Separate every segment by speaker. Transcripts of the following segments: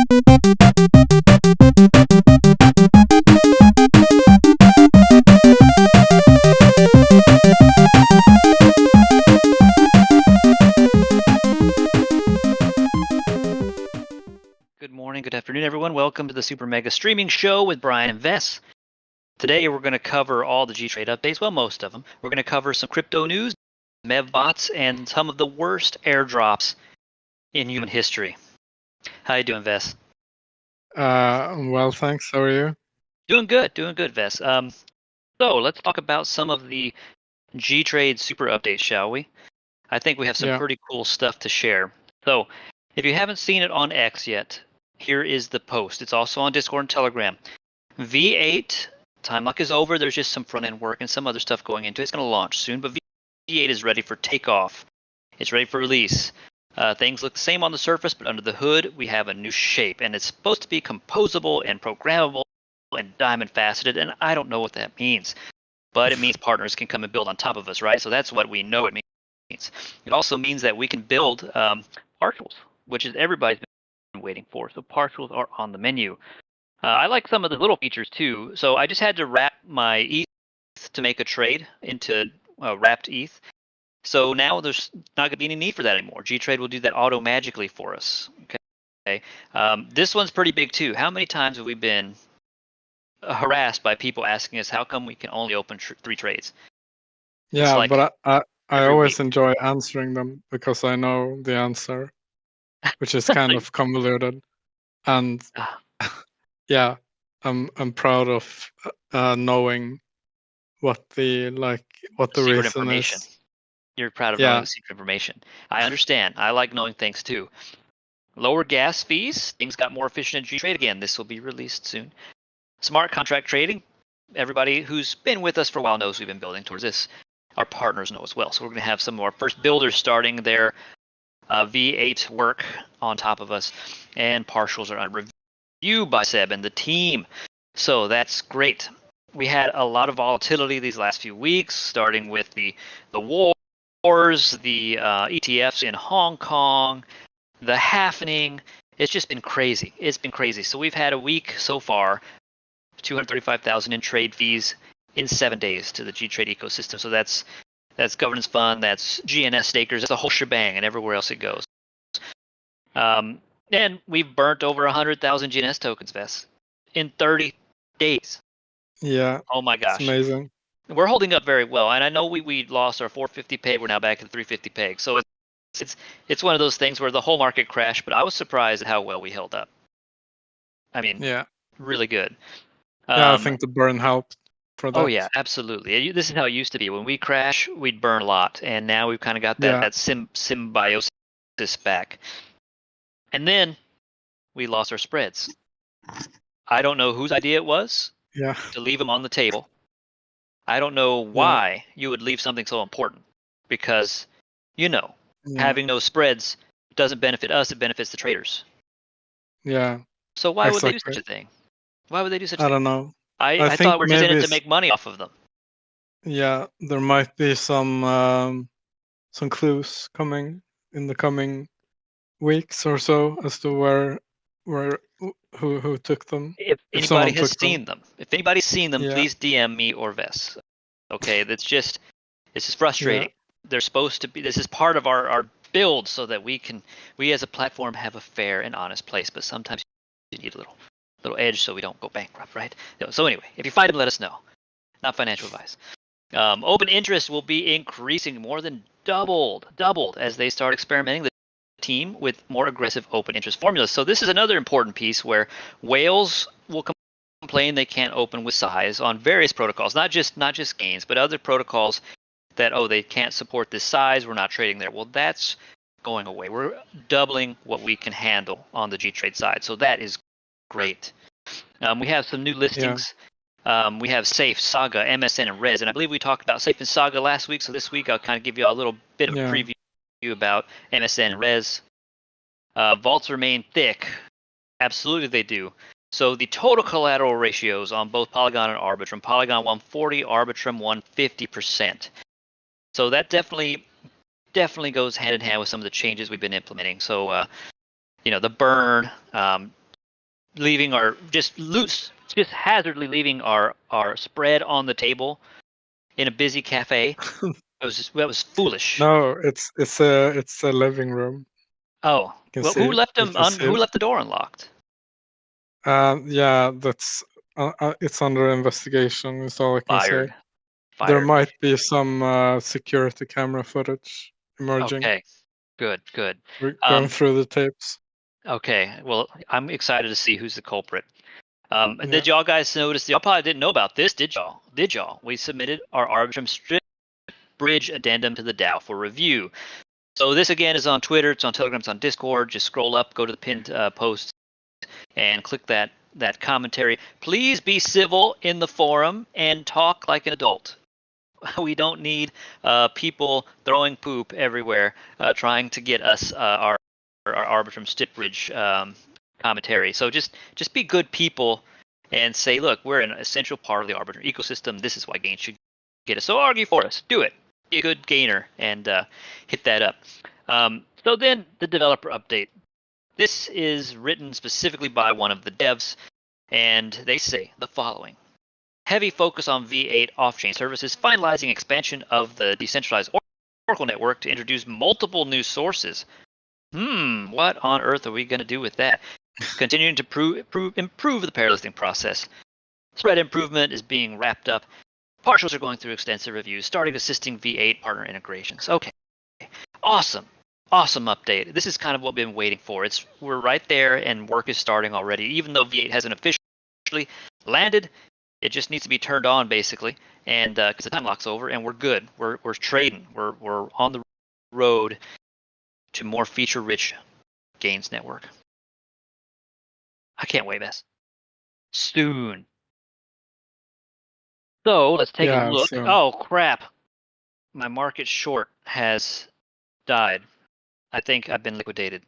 Speaker 1: Good morning, good afternoon, everyone. Welcome to the Super Mega Streaming Show with Brian and Vess. Today, we're going to cover all the gTrade updates, well, most of them. We're going to cover some crypto news, MEV bots, and some of the worst airdrops in human history. How you doing, Vess?
Speaker 2: Well, thanks. How are you?
Speaker 1: Doing good, Vess. So let's talk about some of the gTrade super updates, shall we? I think we have some pretty cool stuff to share. So, if you haven't seen it on X yet, here is the post. It's also on Discord and Telegram. V8 time lock is over. There's just some front end work and some other stuff going into it. It's going to launch soon, but V8 is ready for takeoff. It's ready for release. Things look the same on the surface, but under the hood, we have a new shape, and it's supposed to be composable and programmable and diamond faceted, and I don't know what that means, but it means partners can come and build on top of us, right? So that's what we know it means. It also means that we can build partials, which is everybody's been waiting for. So partials are on the menu. I like some of the little features too. So I just had to wrap my ETH to make a trade into wrapped ETH. So now there's not going to be any need for that anymore. gTrade will do that auto magically for us. Okay. This one's pretty big too. How many times have we been harassed by people asking us how come we can only open 3 trades?
Speaker 2: Yeah,
Speaker 1: like
Speaker 2: but I always
Speaker 1: week.
Speaker 2: enjoy answering them because I know the answer, which is kind of convoluted. And yeah, I'm proud of knowing what the
Speaker 1: secret
Speaker 2: reason
Speaker 1: information.
Speaker 2: is.
Speaker 1: You're proud of knowing the secret information. I understand. I like knowing things too. Lower gas fees. Things got more efficient in gTrade again. This will be released soon. Smart contract trading. Everybody who's been with us for a while knows we've been building towards this. Our partners know as well. So we're going to have some of our first builders starting their V8 work on top of us. And partials are under review by Seb and the team. So that's great. We had a lot of volatility these last few weeks, starting with the wars, the ETFs in Hong Kong, the halvening. It's just been crazy. It's been crazy. So we've had a week so far, 235,000 in trade fees in 7 days to the gTrade ecosystem. So that's governance fund, that's GNS stakers, that's a whole shebang, and everywhere else it goes. And we've burnt over 100,000 GNS tokens, Vess, in 30 days.
Speaker 2: Yeah.
Speaker 1: Oh my gosh.
Speaker 2: It's amazing.
Speaker 1: We're holding up very well, and I know we lost our 450 peg. We're now back at 350 peg. So it's one of those things where the whole market crashed, but I was surprised at how well we held up. I mean, really good.
Speaker 2: Yeah, I think the burn helped for that.
Speaker 1: Oh yeah, absolutely. This is how it used to be. When we crash, we'd burn a lot, and now we've kind of got that symbiosis back. And then we lost our spreads. I don't know whose idea it was to leave them on the table. I don't know why you would leave something so important, because, having no spreads doesn't benefit us, it benefits the traders.
Speaker 2: Yeah.
Speaker 1: So why would they do such a thing? Why would they do such a thing?
Speaker 2: I don't know.
Speaker 1: I thought we're just in it to make money off of them.
Speaker 2: Yeah, there might be some clues coming in the coming weeks or so as to who took them.
Speaker 1: If anybody has seen them, please DM me or Vess. Okay, it's just frustrating. They're supposed to be. This is part of our build so that we as a platform have a fair and honest place. But sometimes you need a little edge so we don't go bankrupt, right? So anyway, if you find them, let us know. Not financial advice. Open interest will be increasing more than doubled as they start experimenting the team with more aggressive open interest formulas. So this is another important piece where whales will complain they can't open with size on various protocols, not just gains, but other protocols that they can't support this size, we're not trading there. Well, that's going away. We're doubling what we can handle on the gTrade side. So that is great. We have some new listings. We have Safe, Saga, MSN, and Res. And I believe we talked about Safe and Saga last week. So this week I'll kind of give you a little bit of a preview about MSN and Res. Vaults remain thick. Absolutely they do. So the total collateral ratios on both Polygon and Arbitrum, Polygon 140, Arbitrum 150%. So that definitely goes hand in hand with some of the changes we've been implementing. So, the burn, leaving just haphazardly leaving our spread on the table in a busy cafe. That was foolish.
Speaker 2: No, it's a living room.
Speaker 1: Oh, well, who left the door unlocked?
Speaker 2: Yeah, that's it's under investigation. Is all I can say. There might be some security camera footage emerging.
Speaker 1: Okay, good.
Speaker 2: We're going through the tapes.
Speaker 1: Okay, well, I'm excited to see who's the culprit. Did y'all guys notice? Y'all probably didn't know about this, did y'all? We submitted our Arbitrum Strip Bridge addendum to the DAO for review. So this again is on Twitter, it's on Telegram, it's on Discord. Just scroll up, go to the pinned post, and click that commentary. Please be civil in the forum and talk like an adult. We don't need people throwing poop everywhere, trying to get us our Arbitrum Strip Bridge commentary. So just be good people and say, look, we're an essential part of the Arbitrum ecosystem. This is why Gain should get us. So argue for us. Do it. Be a good gainer and hit that up. So then the developer update. This is written specifically by one of the devs, and they say the following. Heavy focus on V8 off-chain services, finalizing expansion of the decentralized Oracle network to introduce multiple new sources. What on earth are we going to do with that? Continuing to improve the pair listing process. Spread improvement is being wrapped up. Partials are going through extensive reviews, starting assisting V8 partner integrations. Okay, awesome update. This is kind of what we've been waiting for. We're right there, and work is starting already. Even though V8 hasn't officially landed, it just needs to be turned on basically, and because the time lock's over, and we're good. We're trading. We're on the road to more feature-rich Gains network. I can't wait, Bess. Soon. So let's take a look. Soon. Oh crap! My market short has died. I think I've been liquidated.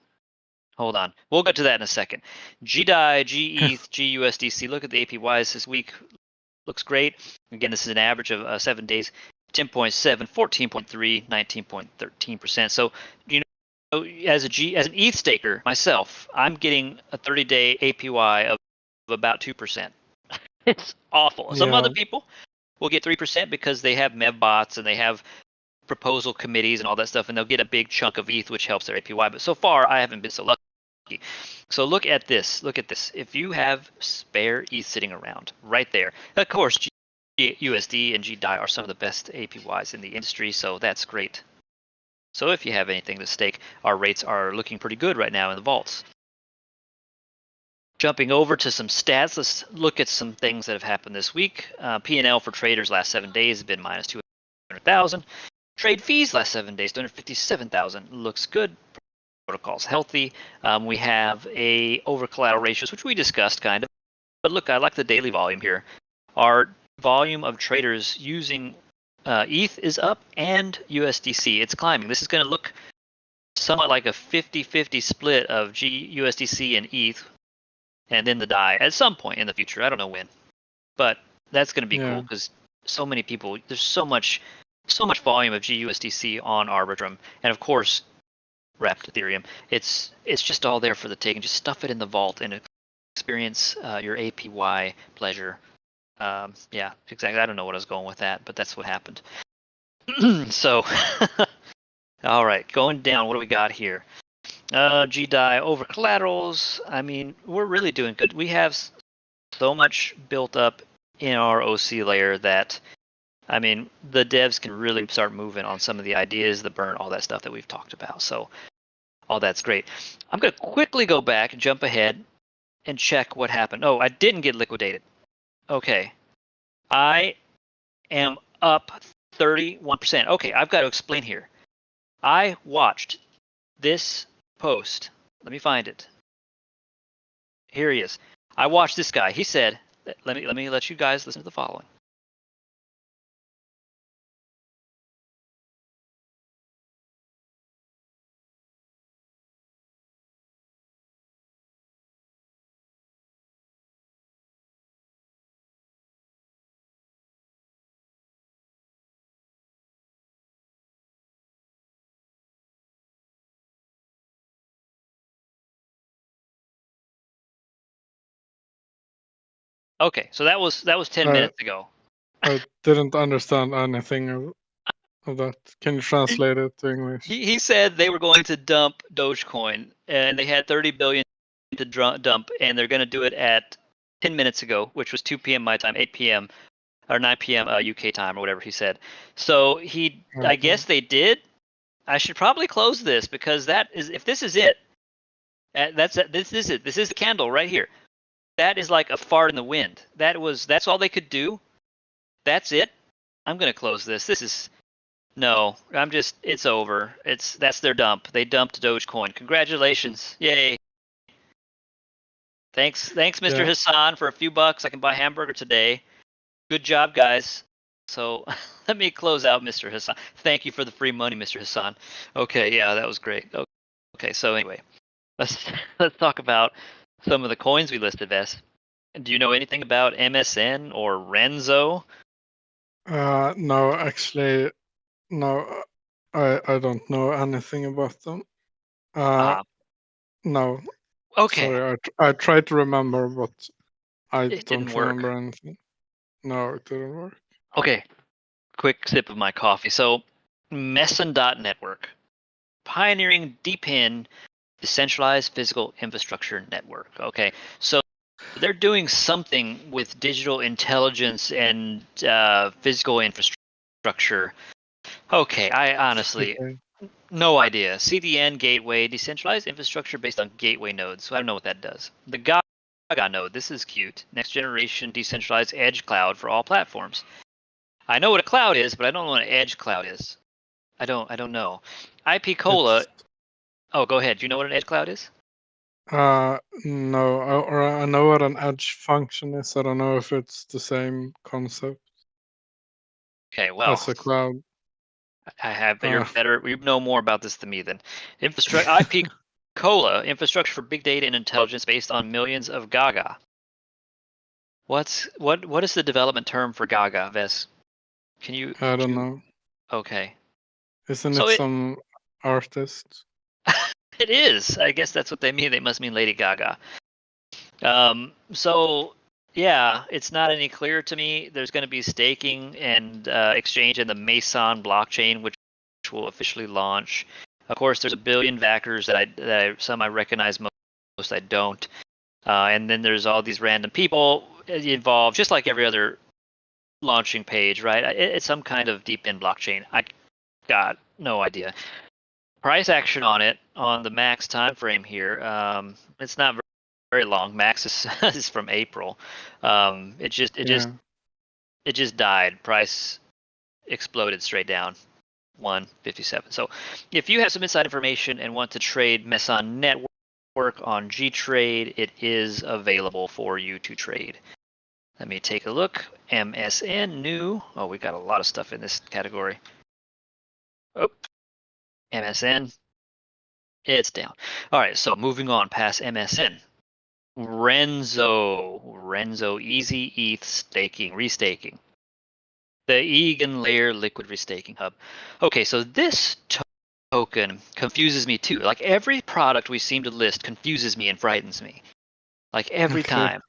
Speaker 1: Hold on. We'll get to that in a second. GDAI, GETH, GUSDC. Look at the APYs this week. Looks great. Again, this is an average of 7 days. 10.7, 14.3, 19.13%. So, as an ETH staker myself, I'm getting a 30-day APY of about 2%. It's awful. Yeah. Some other people will get 3% because they have MEV bots and they have proposal committees and all that stuff, and they'll get a big chunk of ETH, which helps their APY. But so far, I haven't been so lucky. So look at this. If you have spare ETH sitting around right there, of course, USD and GDAI are some of the best APYs in the industry, so that's great. So if you have anything to stake, our rates are looking pretty good right now in the vaults. Jumping over to some stats, let's look at some things that have happened this week. P&L for traders last 7 days has been minus 200,000. Trade fees last 7 days, 257,000. Looks good. Protocol's healthy. We have a over collateral ratios, which we discussed kind of. But look, I like the daily volume here. Our volume of traders using ETH is up and USDC. It's climbing. This is going to look somewhat like a 50-50 split of USDC and ETH, and then the DAI at some point in the future. I don't know when, but that's going to be cool because so many people. There's so much volume of GUSDC on Arbitrum, and of course, wrapped Ethereum. It's just all there for the taking. Just stuff it in the vault and experience your APY pleasure. Yeah, exactly. I don't know what I was going with that, but that's what happened. So, all right, going down. What do we got here? GDAI over collaterals. I mean, we're really doing good. We have so much built up in our OC layer that, I mean, the devs can really start moving on some of the ideas, the burn, all that stuff that we've talked about. So, all that's great. I'm going to quickly go back and jump ahead and check what happened. Oh, I didn't get liquidated. Okay. I am up 31%. Okay, I've got to explain here. I watched this post. Let me find it. Here he is. I watched this guy. He said, let me let you guys listen to the following. Okay, so that was 10 minutes ago.
Speaker 2: I didn't understand anything of that. Can you translate it to English?
Speaker 1: He said they were going to dump Dogecoin, and they had 30 billion to dump, and they're going to do it at 10 minutes ago, which was 2 p.m. my time, 8 p.m. or 9 p.m. UK time, or whatever he said. So I guess they did. I should probably close this because if this is it, this is it. This is the candle right here. That is like a fart in the wind. That's all they could do. That's it. I'm gonna close this. No, it's over. That's their dump. They dumped Dogecoin. Congratulations. Yay. Thanks, Mr. Hassan, for a few bucks. I can buy hamburger today. Good job, guys. So let me close out, Mr. Hassan. Thank you for the free money, Mr. Hassan. Okay, yeah, that was great. Okay, so anyway, let's talk about some of the coins we listed, Vess. Do you know anything about MSN or Renzo?
Speaker 2: No, actually, no. I don't know anything about them. No.
Speaker 1: Okay.
Speaker 2: Sorry, I tried to remember, but I don't remember
Speaker 1: work.
Speaker 2: anything. No, it didn't work.
Speaker 1: Okay. Quick sip of my coffee. So, Meson.network, pioneering DePIN, decentralized physical infrastructure network. Okay, so they're doing something with digital intelligence and physical infrastructure. Okay, I honestly no idea. CDN gateway, decentralized infrastructure based on gateway nodes. So I don't know what that does. The Gaga node. This is cute. Next generation decentralized edge cloud for all platforms. I know what a cloud is, but I don't know what an edge cloud is. I don't know. IP Cola. Oh, go ahead. Do you know what an edge cloud is?
Speaker 2: No. I know what an edge function is. I don't know if it's the same concept.
Speaker 1: Okay, well,
Speaker 2: as a cloud.
Speaker 1: I have. You're better. You know more about this than me. Then, IP Cola, infrastructure for big data and intelligence based on millions of Gaga. What is the development term for Gaga, Ves? Can you?
Speaker 2: I don't know.
Speaker 1: Okay.
Speaker 2: Isn't it some artist?
Speaker 1: It is. I guess that's what they mean. They must mean Lady Gaga. So yeah, it's not any clearer to me. There's going to be staking and exchange in the Meson blockchain, which will officially launch. Of course, there's a billion backers that some I recognize, most I don't. And then there's all these random people involved, just like every other launching page, right? It's some kind of DePIN blockchain. I got no idea. Price action on it on the max time frame here. It's not very long. Max is from April. It just died. Price exploded straight down. 157. So if you have some inside information and want to trade Meson Network on gTrade, it is available for you to trade. Let me take a look. MSN new. Oh, we got a lot of stuff in this category. Oh, MSN. It's down. All right, so moving on past MSN. Renzo Easy ETH staking, restaking. The EIGEN layer liquid restaking hub. Okay, so this token confuses me too. Like every product we seem to list confuses me and frightens me. Like every time.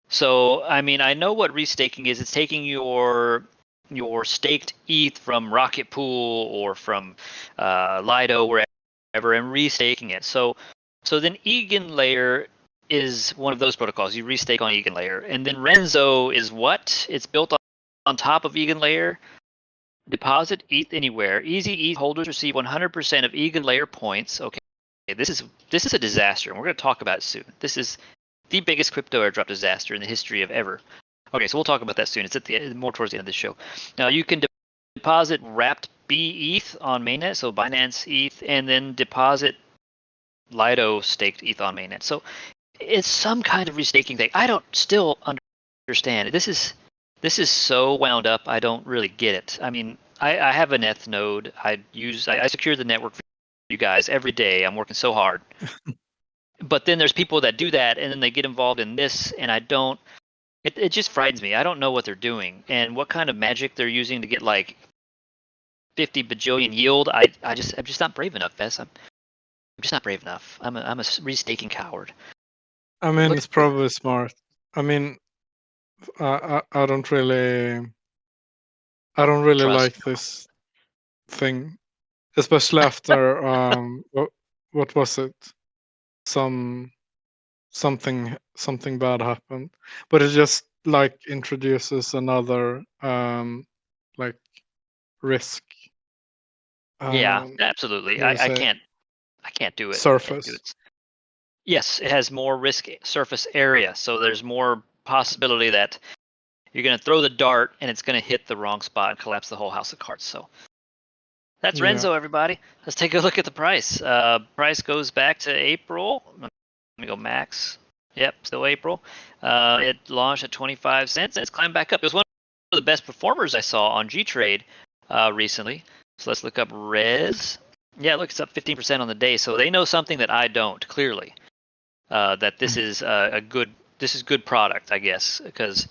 Speaker 1: So, I mean, I know what restaking is. It's taking your staked ETH from Rocket Pool or from Lido, wherever, and restaking it. So then EIGEN layer is one of those protocols. You restake on EIGEN layer. And then Renzo is what? It's built on top of EIGEN layer. Deposit ETH anywhere. Easy ETH holders receive 100% of EIGEN layer points. Okay, this is a disaster, and we're going to talk about it soon. This is the biggest crypto airdrop disaster in the history of ever. Okay, so we'll talk about that soon. It's more towards the end of the show. Now you can deposit wrapped B ETH on mainnet, so Binance ETH, and then deposit Lido staked ETH on mainnet. So it's some kind of restaking thing. I don't still understand it. This is so wound up. I don't really get it. I mean, I have an ETH node. I secure the network for you guys every day. I'm working so hard. But then there's people that do that, and then they get involved in this, and I don't. It just frightens me. I don't know what they're doing and what kind of magic they're using to get like 50 bajillion yield. I'm just not brave enough, Vess. I'm just not brave enough. I'm a restaking coward.
Speaker 2: I mean, it's probably smart. I mean, I don't really like this thing, especially after what was it? Something bad happened, but it just like introduces another like risk.
Speaker 1: Yeah, absolutely. I can't do it.
Speaker 2: Surface.
Speaker 1: Yes, it has more risk surface area, so there's more possibility that you're going to throw the dart and it's going to hit the wrong spot and collapse the whole house of cards. So that's Renzo, everybody. Let's take a look at the price. Price goes back to April. Let me go max. Yep, still April. It launched at 25 cents and it's climbed back up. It was one of the best performers I saw on gTrade recently. So let's look up Res. Yeah, look, it's up 15% on the day. So they know something that I don't, clearly. That this is good product, I guess, because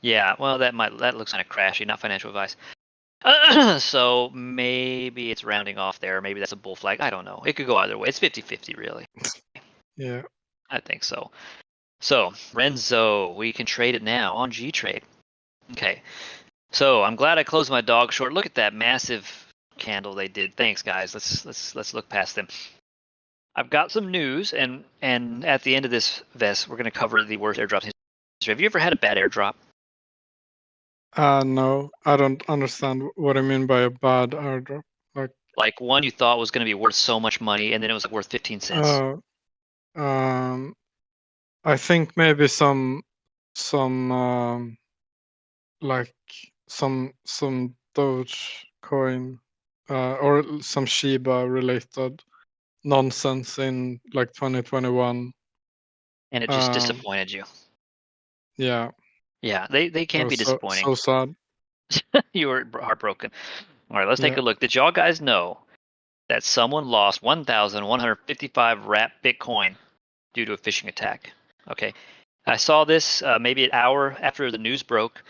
Speaker 1: yeah, well, that looks kind of crashy, not financial advice. So maybe it's rounding off there. Maybe that's a bull flag. I don't know. It could go either way. It's 50-50, really.
Speaker 2: Yeah.
Speaker 1: I think so. So, Renzo, we can trade it now on gTrade. Okay. So, I'm glad I closed my dog short. Look at that massive candle they did. Thanks, guys. Let's look past them. I've got some news, and at the end of this, Vess, we're going to cover the worst airdrops in history. Have you ever had a bad airdrop?
Speaker 2: No, I don't understand what I mean by a bad airdrop.
Speaker 1: Like one you thought was going to be worth so much money, and then it was worth 15 cents.
Speaker 2: I think maybe some like some Dogecoin or some Shiba related nonsense in like 2021.
Speaker 1: And it just disappointed you.
Speaker 2: Yeah.
Speaker 1: Yeah, they can't be disappointing.
Speaker 2: So sad.
Speaker 1: You were heartbroken. All right, let's take a look. Did y'all guys know that someone lost 1,155 wrapped Bitcoin due to a phishing attack? Okay. I saw this maybe an hour after the news broke.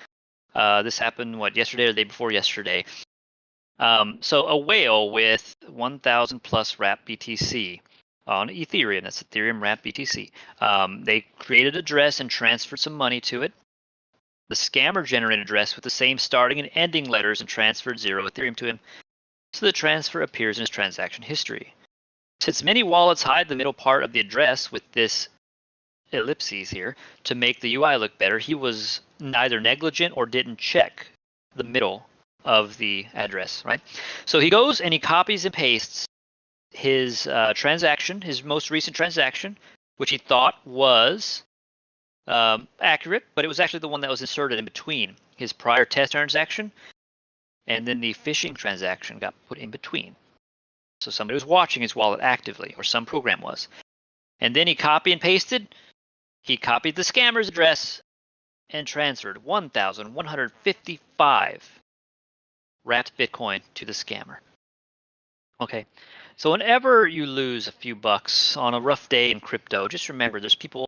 Speaker 1: This happened, yesterday or the day before yesterday. So a whale with 1,000 plus wrapped BTC on Ethereum, that's Ethereum wrapped BTC. They created an address and transferred some money to it. The scammer generated an address with the same starting and ending letters and transferred 0 Ethereum to him. So the transfer appears in his transaction history. Since many wallets hide the middle part of the address with this ellipses here to make the UI look better, he was neither negligent or didn't check the middle of the address, right? So he goes and he copies and pastes his transaction, his most recent transaction, which he thought was accurate, but it was actually the one that was inserted in between his prior test transaction, and then the phishing transaction got put in between. So somebody was watching his wallet actively, or some program was. And then he copied and pasted. He copied the scammer's address and transferred 1,155 wrapped Bitcoin to the scammer. Okay, so whenever you lose a few bucks on a rough day in crypto, just remember there's people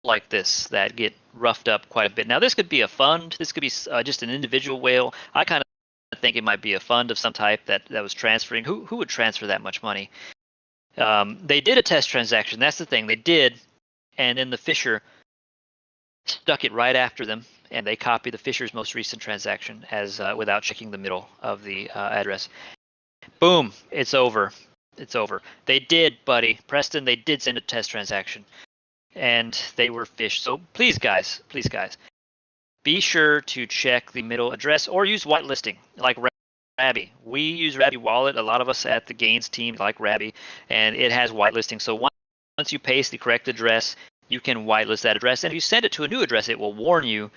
Speaker 1: like this that get roughed up quite a bit. Now, this could be a fund. This could be just an individual whale. I kind of think it might be a fund of some type that was transferring. Who would transfer that much money? They did a test transaction. That's the thing. They did, and then the Fisher stuck it right after them, and they copied the Fisher's most recent transaction as without checking the middle of the address. Boom! It's over. It's over. They did, buddy. Preston, they did send a test transaction, and they were phished. So please, guys, be sure to check the middle address or use whitelisting like Rabby. We use Rabby Wallet. A lot of us at the Gains team like Rabby, and it has whitelisting. So once you paste the correct address, you can whitelist that address. And if you send it to a new address, it will warn you,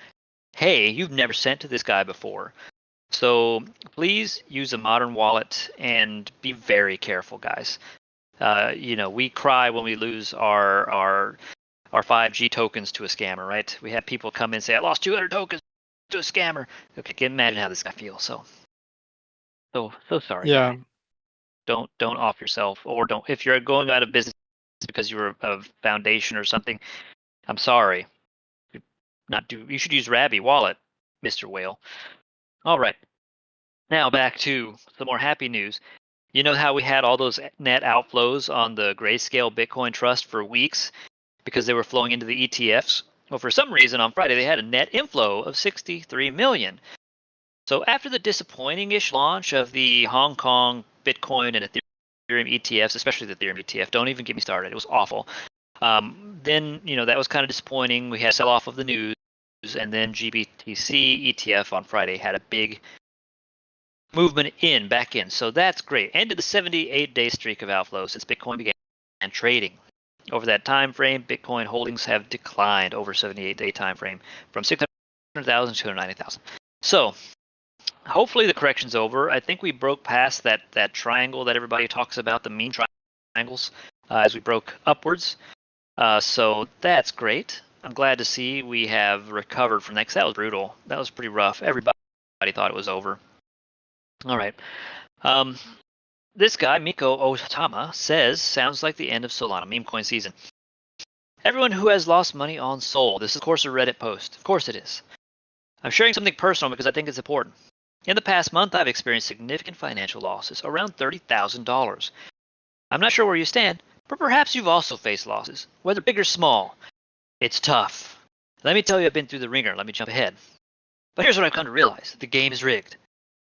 Speaker 1: hey, you've never sent to this guy before. So please use a modern wallet and be very careful, guys. We cry when we lose our 5G tokens to a scammer, right? We have people come in and say, I lost 200 tokens to a scammer. Okay, can imagine how this guy feels. So sorry.
Speaker 2: Yeah.
Speaker 1: Guy. Don't off yourself, or don't, if you're going out of business because you're a foundation or something, I'm sorry. You should use Rabby Wallet, Mr. Whale. All right. Now back to some more happy news. You know how we had all those net outflows on the Grayscale Bitcoin Trust for weeks because they were flowing into the ETFs? Well, for some reason on Friday they had a net inflow of 63 million. So after the disappointing-ish launch of the Hong Kong Bitcoin and Ethereum ETFs, especially the Ethereum ETF, don't even get me started. It was awful. Then, that was kind of disappointing. We had a sell-off of the news, and then BTC ETF on Friday had a big movement back in. So that's great. Ended the 78-day streak of outflows since Bitcoin began trading. Over that time frame, Bitcoin holdings have declined over 78-day time frame from 600,000 to 290,000. So hopefully the correction's over. I think we broke past that triangle that everybody talks about, the mean triangles, as we broke upwards. So that's great. I'm glad to see we have recovered from that, 'cause that was brutal. That was pretty rough. Everybody thought it was over. All right. This guy, Miko Otama, says, sounds like the end of Solana meme coin season. Everyone who has lost money on Sol. This is, of course, a Reddit post. Of course it is. I'm sharing something personal because I think it's important. In the past month, I've experienced significant financial losses, around $30,000. I'm not sure where you stand, but perhaps you've also faced losses, whether big or small. It's tough. Let me tell you, I've been through the ringer. Let me jump ahead. But here's what I've come to realize. The game is rigged.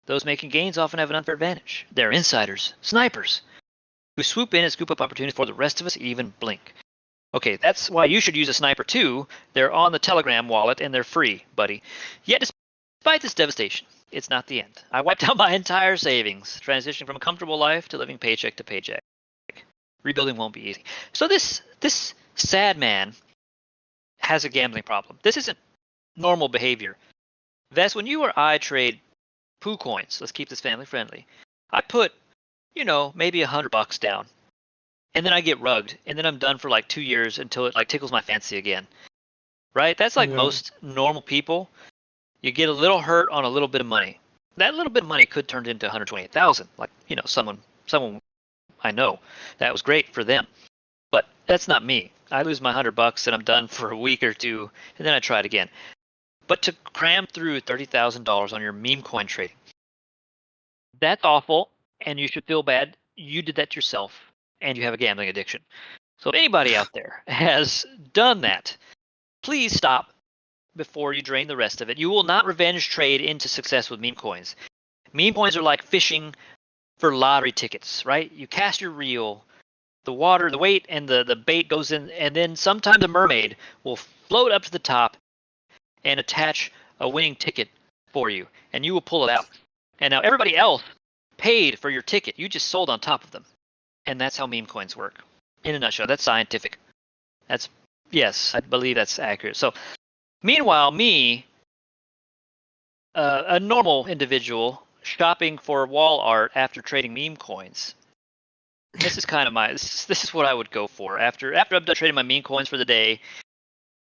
Speaker 1: Those making gains often have an unfair advantage. They're insiders, snipers, who swoop in and scoop up opportunities before the rest of us even blink. Okay, that's why you should use a sniper too. They're on the Telegram wallet and they're free, buddy. Yet despite this devastation, it's not the end. I wiped out my entire savings, transitioning from a comfortable life to living paycheck to paycheck. Rebuilding won't be easy. So this sad man has a gambling problem. This isn't normal behavior. Vess, when you or I trade poo coins, let's keep this family friendly, I put, maybe $100 down, and then I get rugged, and then I'm done for like 2 years until it like tickles my fancy again. Right? That's like most normal people. You get a little hurt on a little bit of money. That little bit of money could turn into 128,000. Like, someone I know. That was great for them. But that's not me. I lose my $100 and I'm done for a week or two, and then I try it again. But to cram through $30,000 on your meme coin trading, that's awful, and you should feel bad. You did that yourself, and you have a gambling addiction. So if anybody out there has done that, please stop before you drain the rest of it. You will not revenge trade into success with meme coins. Meme coins are like fishing for lottery tickets, right? You cast your reel, the water, the weight, and the bait goes in, and then sometimes a mermaid will float up to the top and attach a winning ticket for you, and you will pull it out. And now everybody else paid for your ticket. You just sold on top of them. And that's how meme coins work. In a nutshell, that's scientific. Yes, I believe that's accurate. So, meanwhile, me, a normal individual shopping for wall art after trading meme coins, this is kind of this is what I would go for. After I'm done trading my meme coins for the day,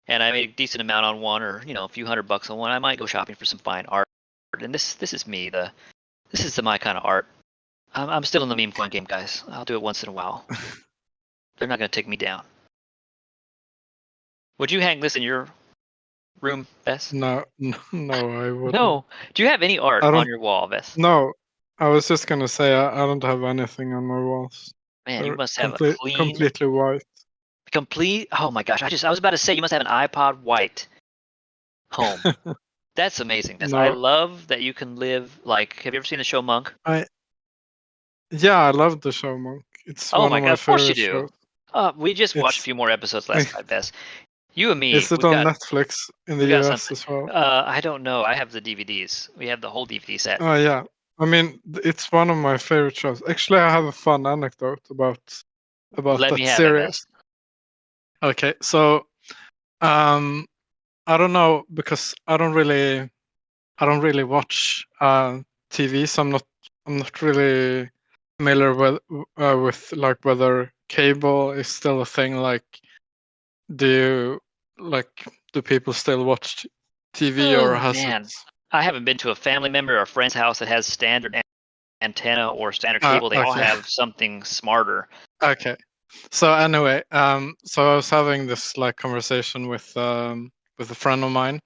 Speaker 1: and I made a decent amount on one, or a few $100 on one, I might go shopping for some fine art. And this is me. This is my kind of art. I'm still in the meme coin game, guys. I'll do it once in a while. They're not going to take me down. Would you hang this in your room, Vess?
Speaker 2: No, I wouldn't.
Speaker 1: No. Do you have any art on your wall, Vess?
Speaker 2: No. I was just going to say I don't have anything on my walls.
Speaker 1: Man, you must have a clean...
Speaker 2: Completely white.
Speaker 1: Oh my gosh, I was about to say you must have an iPod white home. That's amazing. No. I love that you can live like. Have you ever seen the show Monk?
Speaker 2: Yeah, I love the show Monk. It's one of my favorite shows. Of course you do.
Speaker 1: We just watched a few more episodes last night, Bess. You and me.
Speaker 2: Is it on Netflix in the US as well?
Speaker 1: I don't know. I have the DVDs. We have the whole DVD set.
Speaker 2: Oh yeah. I mean, it's one of my favorite shows. Actually, I have a fun anecdote about that series. Okay, so I don't know, because I don't really watch TV, so I'm not really familiar with like whether cable is still a thing. Like, do people still watch TV, or has it?
Speaker 1: I haven't been to a family member or a friend's house that has standard antenna or standard cable. They all have something smarter.
Speaker 2: Okay. So anyway, so I was having this like conversation with a friend of mine,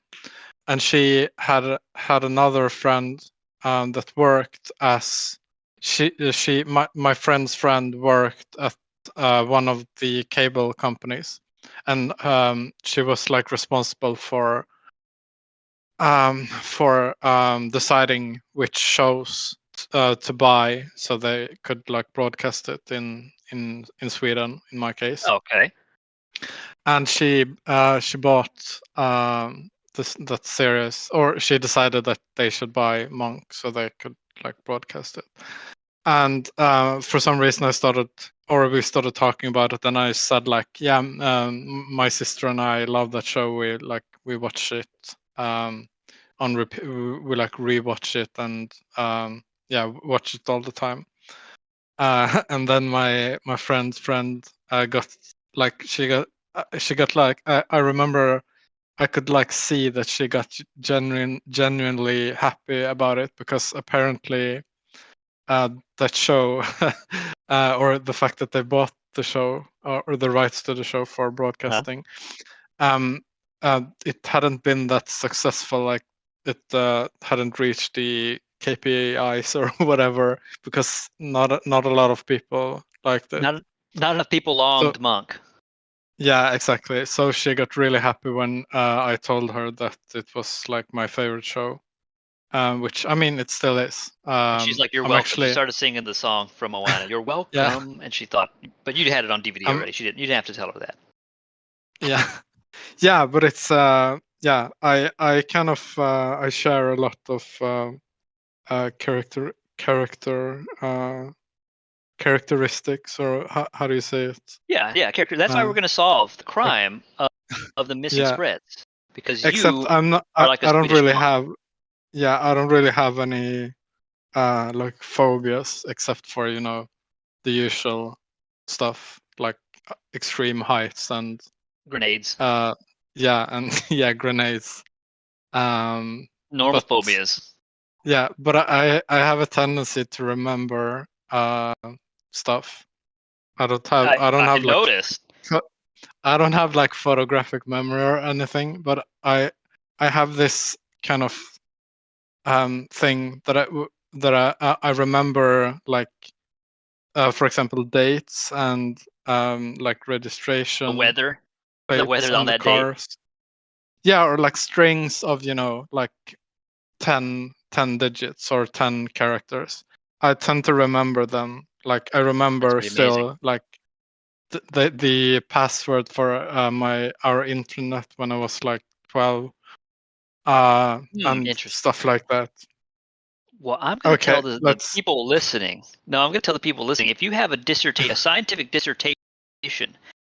Speaker 2: and she had another friend that worked as my friend's friend worked at one of the cable companies, and she was like responsible for deciding which shows to buy, so they could like broadcast it in Sweden, in my case.
Speaker 1: Okay.
Speaker 2: And she bought that series, or she decided that they should buy Monk so they could like broadcast it. And for some reason we started talking about it, and I said like, yeah, my sister and I love that show. We watch it on repeat. We like rewatch it, and watch it all the time. And then my friend's friend got like she got like I remember I could like see that she got genuinely happy about it, because apparently that show or the fact that they bought the show or the rights to the show for broadcasting, it hadn't been that successful. Like it hadn't reached the KPIs or whatever, because not a lot of people liked it.
Speaker 1: Not enough people longed Monk.
Speaker 2: Yeah, exactly. So she got really happy when I told her that it was like my favorite show, which I mean it still is.
Speaker 1: She's like, "You're welcome." She started singing the song from Moana, "You're welcome," yeah. And she thought, but you had it on DVD already. You didn't have to tell her that.
Speaker 2: Yeah, yeah, but it's yeah. I kind of I share a lot of characteristics, or how do you say it?
Speaker 1: Yeah, character. That's why we're going to solve the crime of the missing spreads, because
Speaker 2: except I'm not. I don't really have. Yeah, I don't really have any like phobias, except for the usual stuff like extreme heights and
Speaker 1: grenades.
Speaker 2: Yeah, and yeah, grenades.
Speaker 1: Normal phobias.
Speaker 2: Yeah, but I have a tendency to remember stuff. I don't have like photographic memory or anything, but I have this kind of thing that I remember, like for example dates and like registration,
Speaker 1: the weather
Speaker 2: on the cars. Date. Yeah, or like strings of like 10 digits or 10 characters. I tend to remember them. Like I remember still like the password for our internet when I was like 12, and stuff like that.
Speaker 1: Well, I'm going to tell the people listening. No, I'm going to tell the people listening. If you have a scientific dissertation,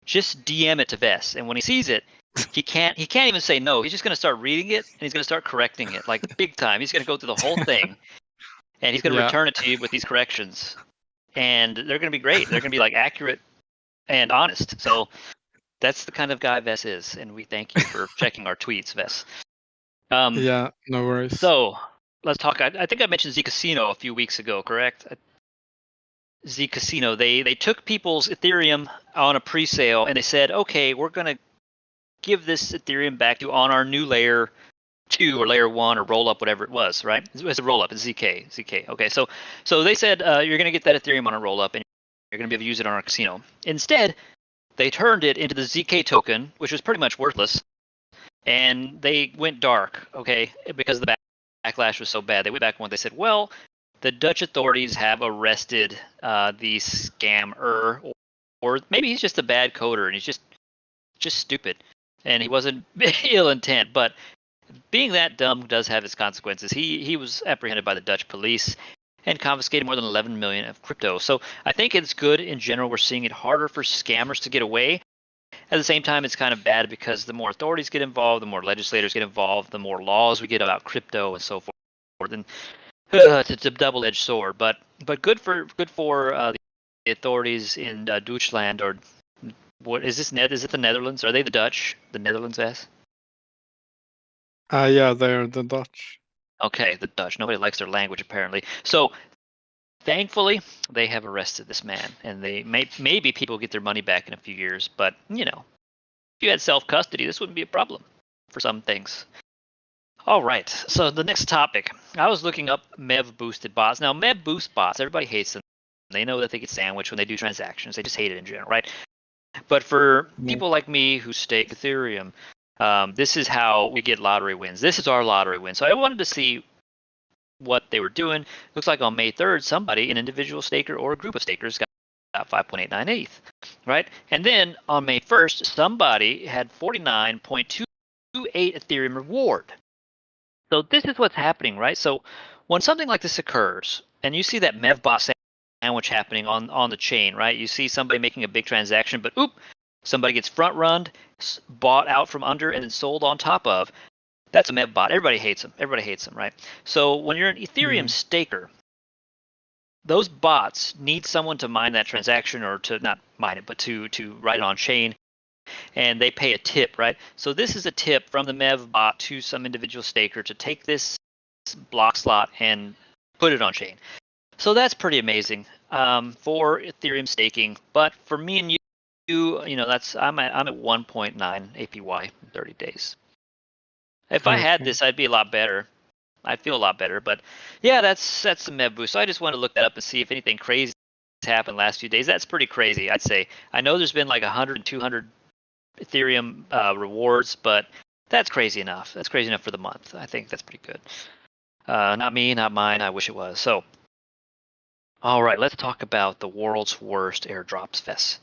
Speaker 1: just DM it to Vess, and when he sees it, he can't even say no. He's just going to start reading it, and he's going to start correcting it like big time. He's going to go through the whole thing, and he's going to return it to you with these corrections, and they're going to be great. They're going to be like accurate and honest. So that's the kind of guy Vess is, and we thank you for checking our tweets, Vess.
Speaker 2: Yeah, no worries.
Speaker 1: So let's talk. I think I mentioned zCasino a few weeks ago, correct? zCasino. They took people's Ethereum on a pre-sale, and they said, okay, we're going to give this Ethereum back to you on our new layer 2 or layer 1 or roll up, whatever it was, right? It was a roll up, it's ZK. Okay, so they said you're going to get that Ethereum on a roll up, and you're going to be able to use it on our casino. Instead, they turned it into the ZK token, which was pretty much worthless, and they went dark, okay, because the backlash was so bad. They went back and they said, well, the Dutch authorities have arrested the scammer, or maybe he's just a bad coder and he's just stupid, and he wasn't ill intent, but being that dumb does have its consequences. He was apprehended by the Dutch police and confiscated more than 11 million of crypto. So I think it's good in general. We're seeing it harder for scammers to get away. At the same time, it's kind of bad because the more authorities get involved, the more legislators get involved, the more laws we get about crypto and so forth. And it's a double-edged sword. But good for the authorities in Deutschland, or what is this? Is it the Netherlands? Are they the Dutch? The Netherlands, yes.
Speaker 2: Yeah, they're the Dutch.
Speaker 1: Okay, the Dutch. Nobody likes their language, apparently. So, thankfully, they have arrested this man, and they maybe people get their money back in a few years. But if you had self-custody, this wouldn't be a problem for some things. All right. So the next topic, I was looking up MEV boosted bots. Now, MEV boost bots, everybody hates them. They know that they get sandwiched when they do transactions. They just hate it in general, right? But for people like me who stake Ethereum, this is how we get lottery wins. This is our lottery win. So I wanted to see what they were doing. Looks like on May 3rd, somebody, an individual staker or a group of stakers, got 5.89 ETH, right? And then on May 1st, somebody had 49.28 Ethereum reward. So this is what's happening, right? So when something like this occurs, and you see that MEVBot sandwich happening on the chain, right? You see somebody making a big transaction, but somebody gets front run, bought out from under, and then sold on top of. That's a MEVBot. Everybody hates them. Everybody hates them, right? So when you're an Ethereum staker, those bots need someone to mine that transaction, or to not mine it, but to write it on chain, and they pay a tip, right? So this is a tip from the MEVBot to some individual staker to take this block slot and put it on chain. So that's pretty amazing for Ethereum staking. But for me and you know, I'm at 1.9 APY in 30 days. If I had this, I'd be a lot better. I'd feel a lot better. But yeah, that's the MEV boost. So I just wanted to look that up and see if anything crazy has happened the last few days. That's pretty crazy, I'd say. I know there's been like 100 and 200 Ethereum rewards, but that's crazy enough. That's crazy enough for the month. I think that's pretty good. Not me, not mine. I wish it was. So, all right, let's talk about the world's worst airdrops fest.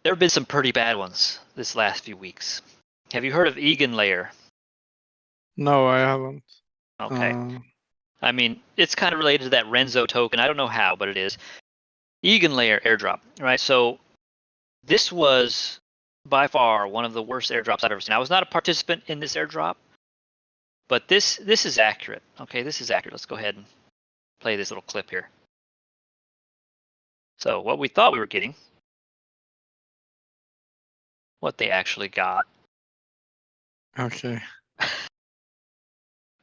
Speaker 1: There have been some pretty bad ones this last few weeks. Have you heard of EIGEN layer?
Speaker 2: No, I haven't.
Speaker 1: Okay. I mean, it's kind of related to that Renzo token. I don't know how, but it is. EIGEN layer airdrop, right? So this was by far one of the worst airdrops I've ever seen. I was not a participant in this airdrop, but this is accurate. Okay, this is accurate. Let's go ahead and play this little clip here. So what we thought we were getting, what they actually got.
Speaker 2: Okay.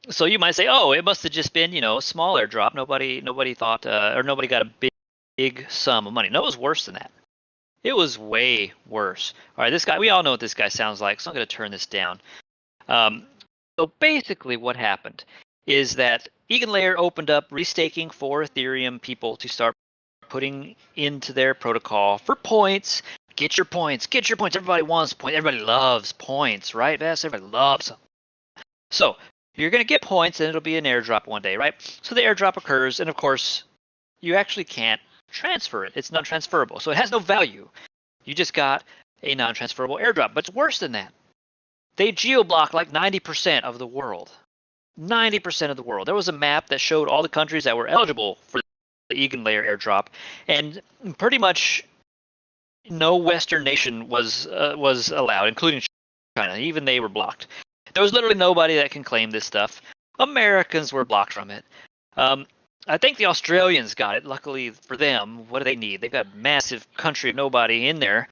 Speaker 1: So you might say, oh, it must have just been, a small airdrop. Nobody thought, or nobody got a big sum of money. No, it was worse than that. It was way worse. All right, this guy, we all know what this guy sounds like, so I'm going to turn this down. So basically what happened is that EIGEN layer opened up restaking for Ethereum people to start putting into their protocol for points. Get your points. Get your points. Everybody wants points. Everybody loves points, right, Vess? Everybody loves them. So you're going to get points, and it'll be an airdrop one day, right? So the airdrop occurs, and of course, you actually can't transfer it. It's non-transferable, so it has no value. You just got a non-transferable airdrop, but it's worse than that. They geo-block like 90% of the world. 90% of the world. There was a map that showed all the countries that were eligible for the EIGEN layer airdrop, and pretty much no Western nation was allowed, including China. Even they were blocked. There was literally nobody that can claim this stuff. Americans were blocked from it. I think the Australians got it. Luckily for them, what do they need? They've got a massive country of nobody in there,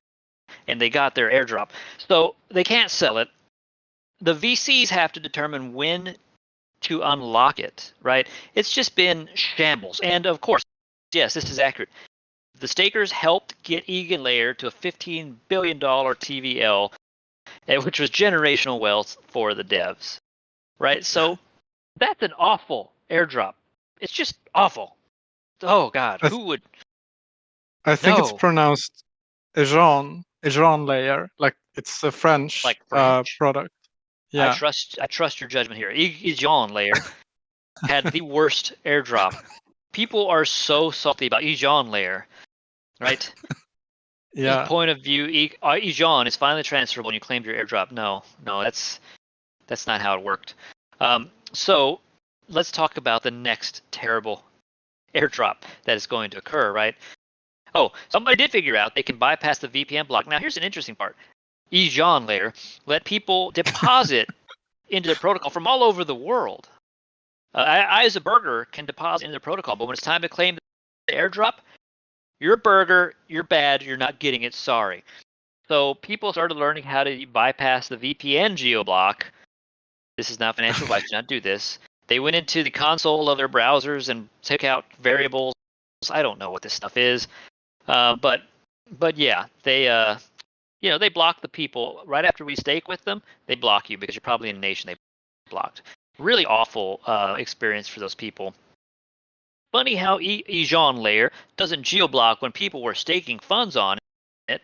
Speaker 1: and they got their airdrop. So they can't sell it. The VCs have to determine when to unlock it, right? It's just been shambles. And of course, yes, this is accurate. The stakers helped get EIGEN layer to a $15 billion TVL, which was generational wealth for the devs, right? So that's an awful airdrop. It's just awful. Oh God, who would?
Speaker 2: I think it's pronounced EIGEN layer, like it's a French, product. Yeah.
Speaker 1: I trust your judgment here. EIGEN layer had the worst airdrop. People are so salty about EIGEN layer, right?
Speaker 2: Yeah.
Speaker 1: His point of view, EIGEN is finally transferable, and you claimed your airdrop. No, that's not how it worked. So let's talk about the next terrible airdrop that is going to occur, right? Oh, somebody did figure out they can bypass the VPN block. Now, here's an interesting part. EIGEN layer let people deposit into the protocol from all over the world. I, as a burger, can deposit into the protocol, but when it's time to claim the airdrop, you're a burger, you're bad, you're not getting it, sorry. So people started learning how to bypass the VPN geo-block. This is not financial advice, do not do this. They went into the console of their browsers and took out variables. I don't know what this stuff is. But yeah, they they block the people right after we stake with them. They block you because you're probably in a nation they blocked. Really awful experience for those people. Funny how EIGEN layer doesn't geo-block when people were staking funds on it,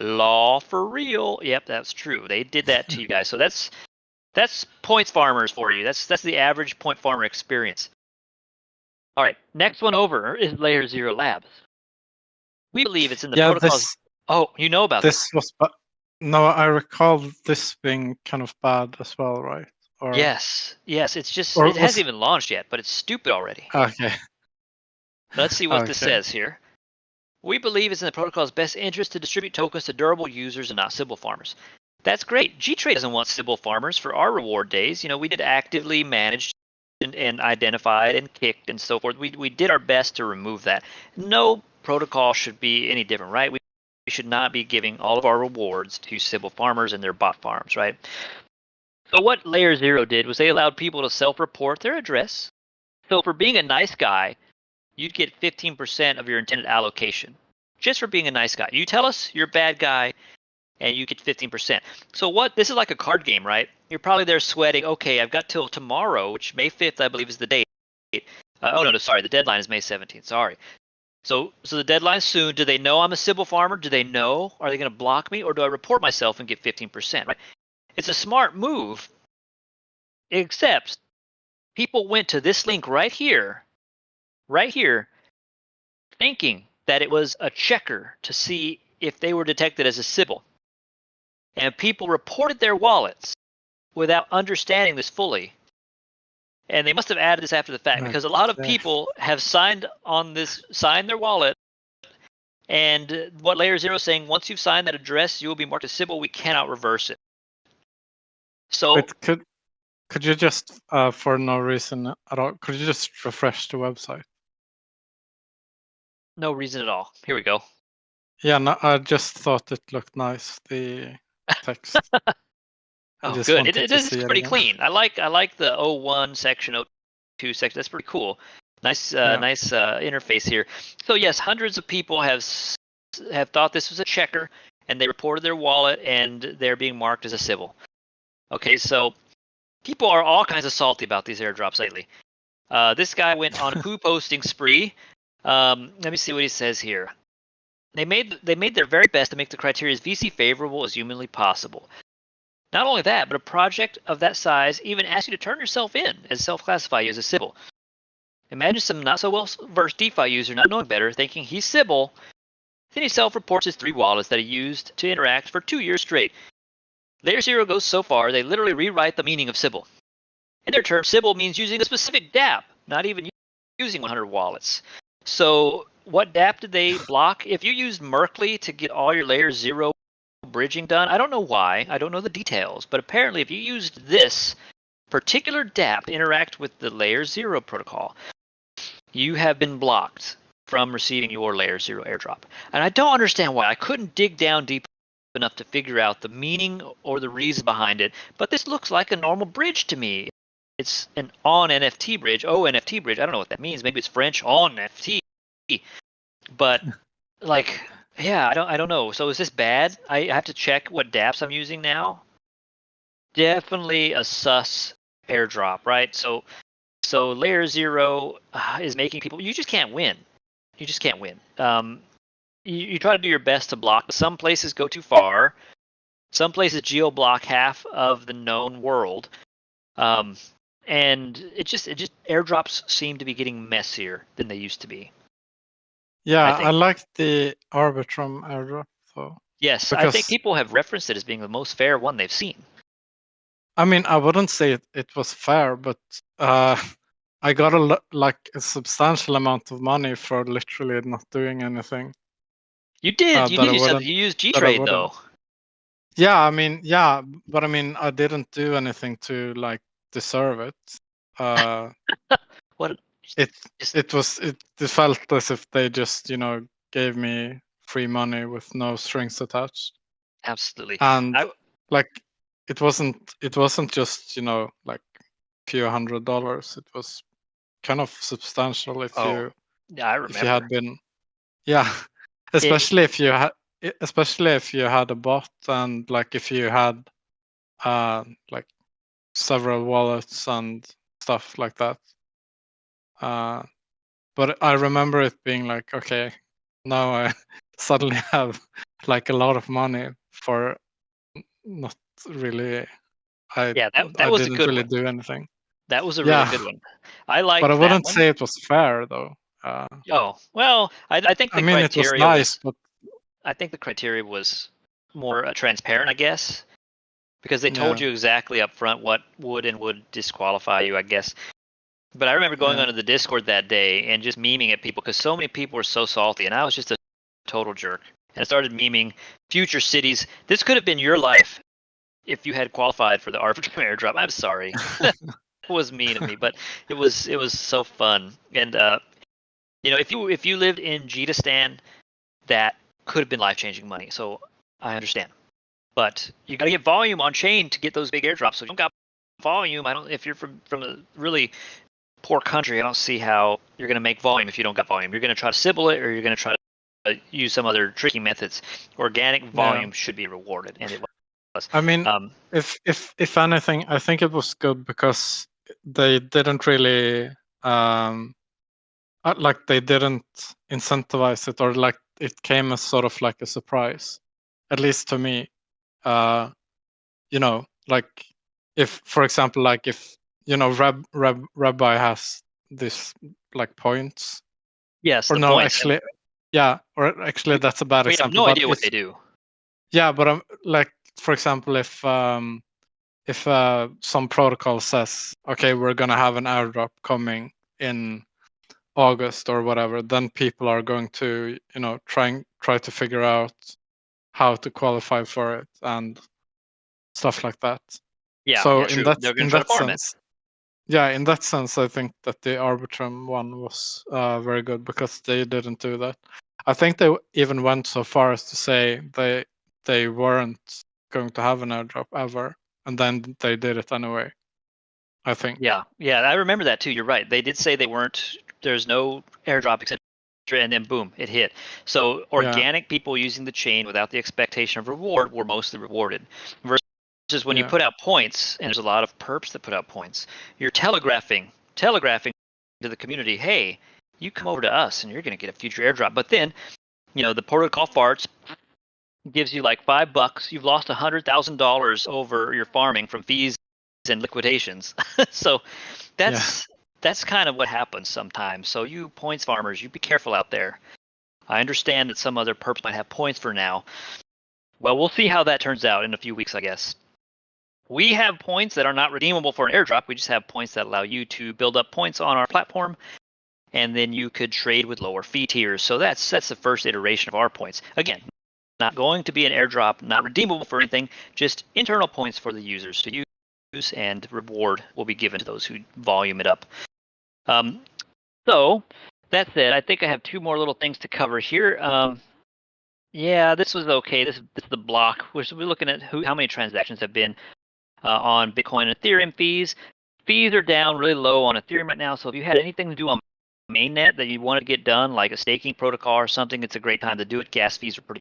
Speaker 1: Law for real. Yep, that's true. They did that to you guys. So that's points farmers for you. That's the average point farmer experience. All right, next one over is Layer Zero Labs. We believe it's in the protocols. Oh, you know about this?
Speaker 2: No, I recall this being kind of bad as well, right? Or
Speaker 1: yes. It's just it hasn't even launched yet, but it's stupid already.
Speaker 2: Okay.
Speaker 1: Let's see what this says here. We believe it's in the protocol's best interest to distribute tokens to durable users and not Sybil farmers. That's great. gTrade doesn't want Sybil farmers for our reward days. You know, we did actively manage and identified and kicked and so forth. We did our best to remove that. No protocol should be any different, right? We should not be giving all of our rewards to Sybil farmers and their bot farms, right? So what Layer Zero did was they allowed people to self-report their address. So for being a nice guy, you'd get 15% of your intended allocation just for being a nice guy. You tell us you're a bad guy and you get 15%. So this is like a card game, right? You're probably there sweating, okay, I've got till tomorrow, which May 5th, I believe, is the date. Sorry, the deadline is May 17th, sorry. So the deadline's soon. Do they know I'm a Sybil farmer? Do they know? Are they going to block me? Or do I report myself and get 15%, right? It's a smart move, except people went to this link right here, thinking that it was a checker to see if they were detected as a Sybil. And people reported their wallets without understanding this fully. And they must have added this after the fact because a lot of people have signed their wallet. And what Layer Zero is saying, once you've signed that address, you will be marked as Sybil. We cannot reverse it. So
Speaker 2: could you just, for no reason at all, could you just refresh the website?
Speaker 1: No reason at all. Here we go.
Speaker 2: Yeah, no, I just thought it looked nice, the text.
Speaker 1: Oh, good. It is pretty clean. I like the 01 section, 02 section. That's pretty cool. Nice interface here. So yes, hundreds of people have thought this was a checker, and they reported their wallet, and they're being marked as a Sybil. Okay, so people are all kinds of salty about these airdrops lately. This guy went on a poo posting spree. Let me see what he says here. They made their very best to make the criteria as VC favorable as humanly possible. Not only that, but a project of that size even asks you to turn yourself in and self-classify you as a Sybil. Imagine some not so well-versed DeFi user not knowing better, thinking he's Sybil, then he self-reports his 3 wallets that he used to interact for 2 years straight. Layer Zero goes so far, they literally rewrite the meaning of Sybil. In their terms, Sybil means using a specific dApp, not even using 100 wallets. So what dApp did they block? If you used Merkley to get all your Layer Zero bridging done, I don't know why, I don't know the details, but apparently if you used this particular dApp to interact with the Layer Zero protocol, you have been blocked from receiving your Layer Zero airdrop. And I don't understand why. I couldn't dig down deep enough to figure out the meaning or the reason behind it, but this looks like a normal bridge to me. It's an on NFT bridge, NFT bridge. I don't know what that means. Maybe it's French on NFT. But like, yeah, I don't know. So is this bad? I have to check what dApps I'm using now. Definitely a sus airdrop, right? So Layer Zero is making people. You just can't win. You just can't win. You try to do your best to block. Some places go too far. Some places geo-block half of the known world. And it just airdrops seem to be getting messier than they used to be.
Speaker 2: Yeah, I like the Arbitrum airdrop. So
Speaker 1: yes, I think people have referenced it as being the most fair one they've seen.
Speaker 2: I mean, I wouldn't say it was fair, but I got a substantial amount of money for literally not doing anything.
Speaker 1: You did. You used gTrade though.
Speaker 2: Yeah, I mean, but I mean, I didn't do anything to like deserve it.
Speaker 1: What?
Speaker 2: It felt as if they just gave me free money with no strings attached.
Speaker 1: Absolutely.
Speaker 2: And it wasn't just like a few $100s. It was kind of substantial if you had been especially if you had a bot and like if you had like several wallets and stuff like that. But I remember it being like, okay, now I suddenly have like a lot of money for not really.
Speaker 1: That
Speaker 2: I
Speaker 1: was a
Speaker 2: didn't
Speaker 1: good
Speaker 2: really
Speaker 1: one.
Speaker 2: do anything.
Speaker 1: That was a really good one. I liked
Speaker 2: but I
Speaker 1: that
Speaker 2: wouldn't
Speaker 1: one.
Speaker 2: say it was fair though.
Speaker 1: Oh well, I think the criteria
Speaker 2: it was nice, but
Speaker 1: I think the criteria was more transparent, I guess, because they told you exactly up front what would disqualify you, I guess. But I remember going onto the Discord that day and just memeing at people because so many people were so salty, and I was just a total jerk. And I started memeing future cities. This could have been your life if you had qualified for the Arbitrum airdrop. I'm sorry. That was mean of me, but it was so fun. And if you lived in Gtastan, that could have been life-changing money. So I understand. But you got to get volume on chain to get those big airdrops. So if you don't got volume, if you're from a really poor country, I don't see how you're going to make volume if you don't got volume. You're going to try to Sybil it, or you're going to try to use some other tricky methods. Organic volume should be rewarded, and it was.
Speaker 2: I mean, if anything, I think it was good because they didn't really like they didn't incentivize it, or like it came as sort of like a surprise, at least to me. Like if, for example, like if Rabbi has this like points.
Speaker 1: Yes,
Speaker 2: or
Speaker 1: the
Speaker 2: no,
Speaker 1: points.
Speaker 2: actually, or actually that's a bad example.
Speaker 1: We have no idea what they do.
Speaker 2: Yeah, but I'm like, for example, if some protocol says, okay, we're gonna have an airdrop coming in August or whatever, then people are going to try to figure out how to qualify for it and stuff like that.
Speaker 1: Yeah,
Speaker 2: so
Speaker 1: true. They're going to try to farm it.
Speaker 2: Yeah, in that sense, I think that the Arbitrum one was very good because they didn't do that. I think they even went so far as to say they weren't going to have an airdrop ever, and then they did it anyway, I think.
Speaker 1: Yeah, I remember that too. You're right. They did say they weren't. There's no airdrop, etc. And then boom, it hit. So organic people using the chain without the expectation of reward were mostly rewarded. Versus when you put out points, and there's a lot of perps that put out points, you're telegraphing to the community, hey, you come over to us and you're going to get a future airdrop. But then, the protocol farts gives you like $5. You've lost $100,000 over your farming from fees and liquidations. So that's kind of what happens sometimes. So you points farmers, you be careful out there. I understand that some other perps might have points for now. Well, we'll see how that turns out in a few weeks, I guess. We have points that are not redeemable for an airdrop. We just have points that allow you to build up points on our platform, and then you could trade with lower fee tiers. So that's the first iteration of our points. Again, not going to be an airdrop, not redeemable for anything, just internal points for the users to use, and reward will be given to those who volume it up. So that's it. I think I have two more little things to cover here. This was okay. This is the block. We're looking at how many transactions have been on Bitcoin and Ethereum fees. Fees are down really low on Ethereum right now. So if you had anything to do on mainnet that you wanted to get done, like a staking protocol or something, it's a great time to do it. Gas fees are pretty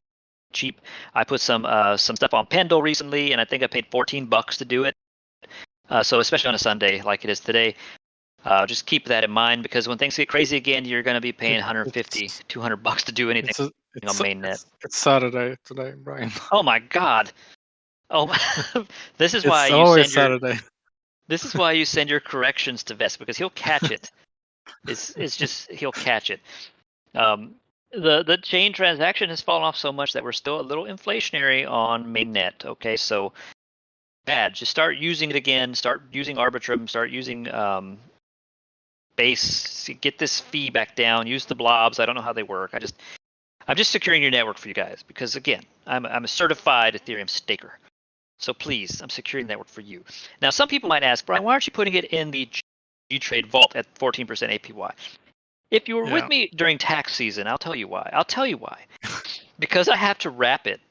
Speaker 1: cheap. I put some stuff on Pendle recently, and I think I paid $14 to do it. So especially on a Sunday like it is today, just keep that in mind, because when things get crazy again, you're going to be paying $150, $200 to do anything on mainnet.
Speaker 2: It's Saturday today, Brian.
Speaker 1: Oh my God! Oh, this is why
Speaker 2: Saturday.
Speaker 1: This is why you send your corrections to Vest, because he'll catch it. It's just he'll catch it. The chain transaction has fallen off so much that we're still a little inflationary on mainnet. Okay, so bad. Just start using it again. Start using Arbitrum. Start using Base. Get this fee back down. Use the blobs. I don't know how they work. I'm just securing your network for you guys, because again, I'm a certified Ethereum staker. So please, I'm securing the network for you. Now, some people might ask, Brian, why aren't you putting it in the gTrade vault at 14% APY? If you were with me during tax season, I'll tell you why. Because I have to wrap it.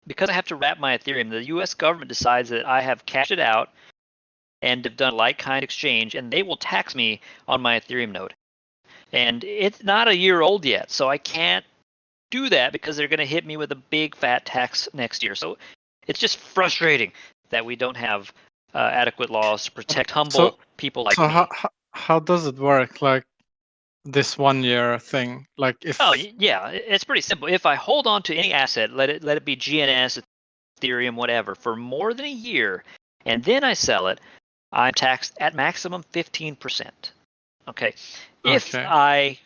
Speaker 1: Because I have to wrap my Ethereum. The U.S. government decides that I have cashed it out and have done like-kind exchange, and they will tax me on my Ethereum node. And it's not a year old yet, so I can't do that because they're going to hit me with a big fat tax next year. So it's just frustrating that we don't have adequate laws to protect humble people like me.
Speaker 2: How does it work? Like, this 1 year thing? Like if
Speaker 1: Oh yeah, it's pretty simple. If I hold on to any asset, let it be GNS, Ethereum, whatever, for more than a year, and then I sell it, I'm taxed at maximum 15%. Okay. If I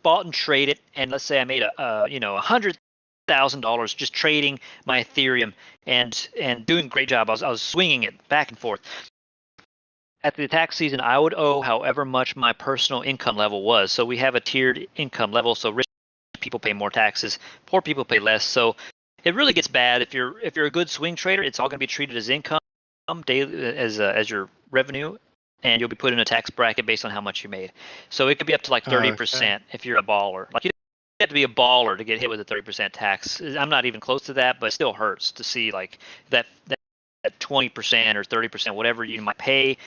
Speaker 1: bought and traded, and let's say I made $100,000 just trading my Ethereum and doing a great job, I was swinging it back and forth. At the tax season, I would owe however much my personal income level was. So we have a tiered income level. So rich people pay more taxes, poor people pay less. So it really gets bad if you're a good swing trader. It's all going to be treated as income daily as your revenue, and you'll be put in a tax bracket based on how much you made. So it could be up to like 30% if you're a baller. Like you have to be a baller to get hit with a 30% tax. I'm not even close to that, but it still hurts to see like that 20% or 30%, whatever you might pay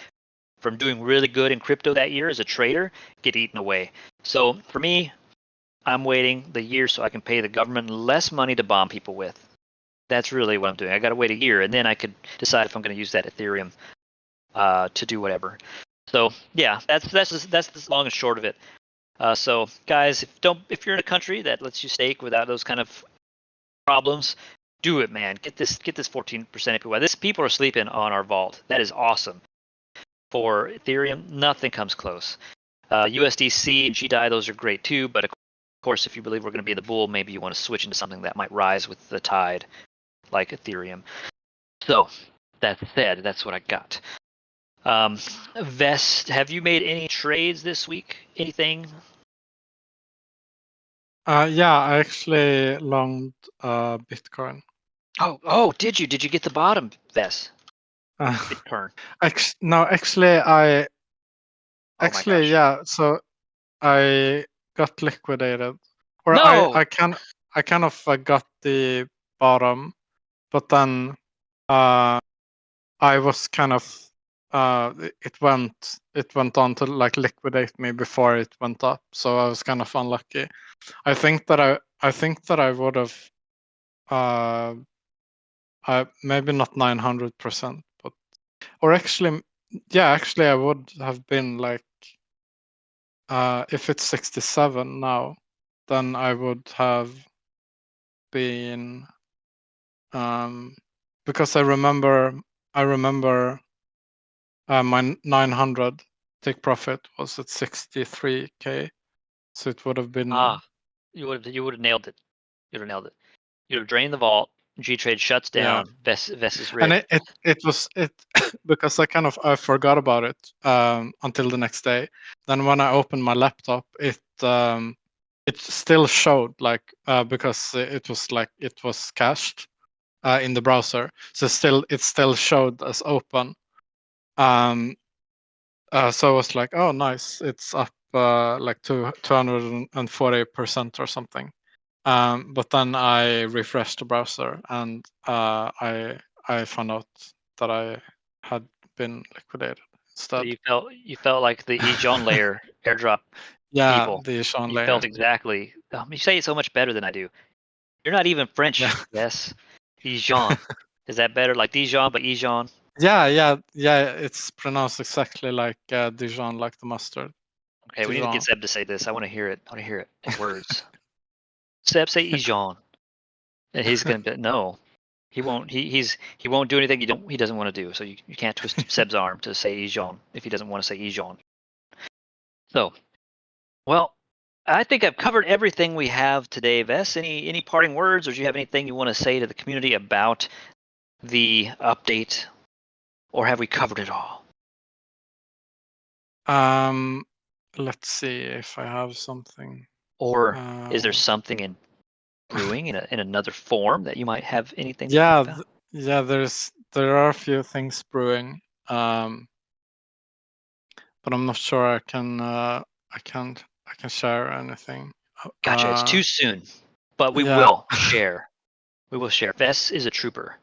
Speaker 1: from doing really good in crypto that year as a trader, get eaten away. So for me, I'm waiting the year so I can pay the government less money to bomb people with. That's really what I'm doing. I got to wait a year, and then I could decide if I'm going to use that Ethereum to do whatever. So yeah, that's the long and short of it. So guys, if you're in a country that lets you stake without those kind of problems, do it, man. Get this 14% APY. This people are sleeping on our vault. That is awesome. For Ethereum, nothing comes close. USDC and gDAI, those are great too, but of course, if you believe we're going to be in the bull, maybe you want to switch into something that might rise with the tide, like Ethereum. So, that said, that's what I got. Vest, have you made any trades this week? Anything?
Speaker 2: Yeah, I actually longed Bitcoin.
Speaker 1: Oh, did you? Did you get the bottom, Vest? Bitcoin.
Speaker 2: Yeah. So I got liquidated, or
Speaker 1: no!
Speaker 2: I kind of got the bottom, but then I was kind of it went on to like liquidate me before it went up, so I was kind of unlucky. I think that I would have maybe not 900%, but actually I would have been like if it's 67 now, then I would have been because I remember my 900 take profit was at 63k, so it would have been
Speaker 1: you would have nailed it. You would have nailed it. You would have drained the vault. gTrade shuts down. Vest is rigged.
Speaker 2: And it was because I forgot about it until the next day. Then when I opened my laptop, it still showed like because it was cached in the browser, so it still showed as open. So I was like, oh nice, it's up like 240% or something. But then I refreshed the browser and I found out that I had been liquidated instead.
Speaker 1: So you felt like the EIGEN layer airdrop people.
Speaker 2: The EIGEN layer.
Speaker 1: You felt exactly. You say it so much better than I do. You're not even French. Yes, EIGEN. Is that better? Like Dijon, but EIGEN.
Speaker 2: Yeah. It's pronounced exactly like Dijon, like the mustard.
Speaker 1: Okay, Dijon. We need to get Seb to say this. I want to hear it. In words. Seb, say EIGEN. And he's gonna be no. He won't. He won't do anything he doesn't want to do. So you can't twist Seb's arm to say EIGEN if he doesn't want to say EIGEN. So, well, I think I've covered everything we have today. Vess, any parting words, or do you have anything you want to say to the community about the update, or have we covered it all?
Speaker 2: Let's see if I have something.
Speaker 1: Or is there something in brewing in another form that you might have anything?
Speaker 2: Yeah, there are a few things brewing, but I'm not sure I can share anything.
Speaker 1: Gotcha. It's too soon, but we will share. We will share. Vess is a trooper.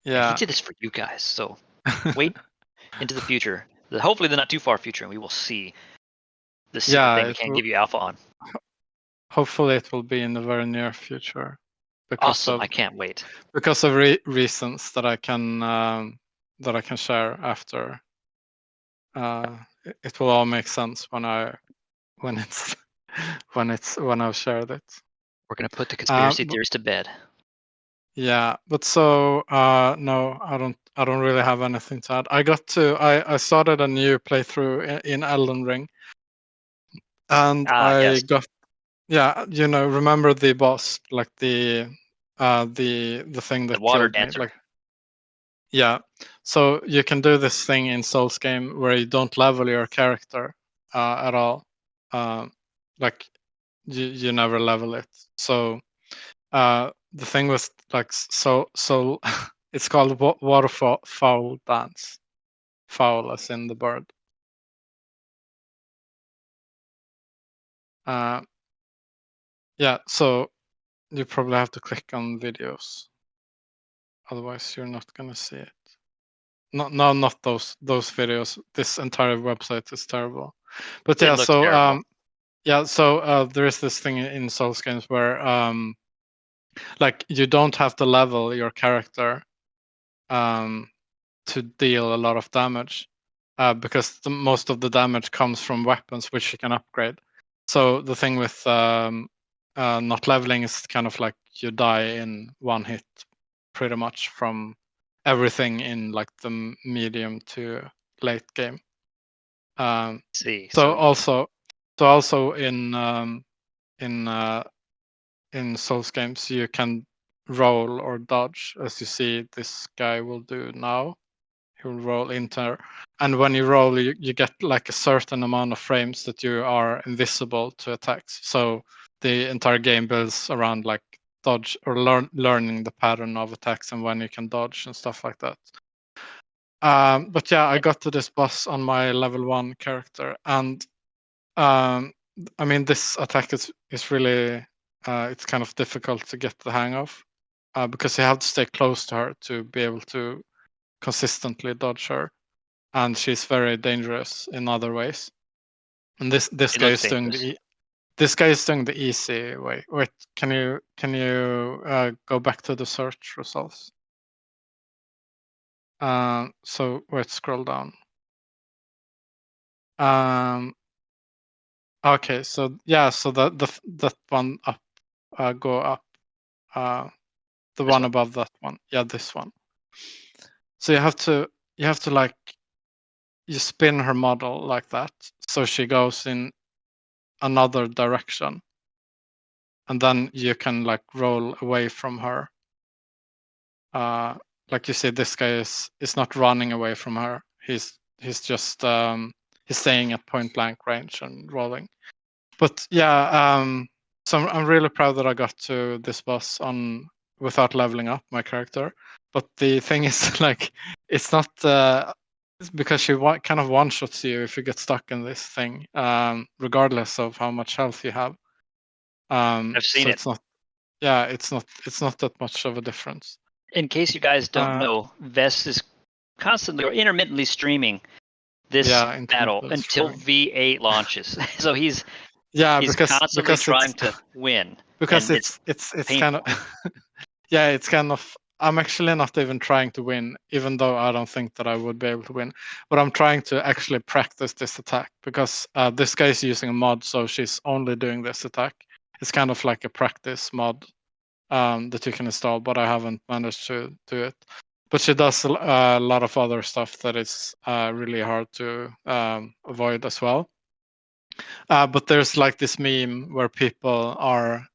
Speaker 1: Yeah, and he did this for you guys. So wait into the future. Hopefully, the not too far future, and we will see the secret thing we can't give you alpha on.
Speaker 2: Hopefully, it will be in the very near future.
Speaker 1: Awesome! I can't wait.
Speaker 2: Because of reasons that I can share after. It will all make sense when I when I've shared it.
Speaker 1: We're gonna put the conspiracy theories to bed.
Speaker 2: Yeah, but so no, I don't really have anything to add. I started a new playthrough in Elden Ring, and
Speaker 1: Yes.
Speaker 2: remember the boss, like the thing that
Speaker 1: The water
Speaker 2: killed me,
Speaker 1: dancer.
Speaker 2: like. Yeah, so you can do this thing in Souls game where you don't level your character at all. Like you never level it. So the thing was like so it's called waterfowl dance. Fowl as in the bird. Yeah, so you probably have to click on videos. Otherwise you're not gonna see it. Not those videos. This entire website is terrible. But yeah, so there is this thing in Souls games where like you don't have to level your character to deal a lot of damage because most of the damage comes from weapons which you can upgrade. So the thing with not leveling is kind of like you die in one hit pretty much from everything in like the medium to late game. So also in Souls games you can roll or dodge, as you see this guy will do now. He will roll into, and when you roll, you get like a certain amount of frames that you are invisible to attacks. So the entire game builds around like dodge or learning the pattern of attacks and when you can dodge and stuff like that. But yeah, I got to this boss on my level 1 character, and I mean this attack is really it's kind of difficult to get the hang of because you have to stay close to her to be able to consistently dodge her, and she's very dangerous in other ways. And this guy is doing the easy way. Wait, can you go back to the search results? So wait, scroll down. Okay, so yeah, so that one up, go up, the one above that one, yeah, this one. So you have to like you spin her model like that, so she goes in another direction, and then you can like roll away from her. Like you see, this guy is not running away from her. He's just he's staying at point blank range and rolling. But yeah, so I'm really proud that I got to this boss without leveling up my character. But the thing is, like, it's not it's because she kind of one-shots you if you get stuck in this thing, regardless of how much health you have.
Speaker 1: I've seen it.
Speaker 2: It's not. Yeah, it's not that much of a difference.
Speaker 1: In case you guys don't know, Vess is constantly or intermittently streaming this battle until V8 launches. So he's constantly trying to win.
Speaker 2: Because it's kind of yeah, it's kind of, I'm actually not even trying to win, even though I don't think that I would be able to win. But I'm trying to actually practice this attack because this guy is using a mod, so she's only doing this attack. It's kind of like a practice mod that you can install, but I haven't managed to do it. But she does a lot of other stuff that is really hard to avoid as well. But there's like this meme where people are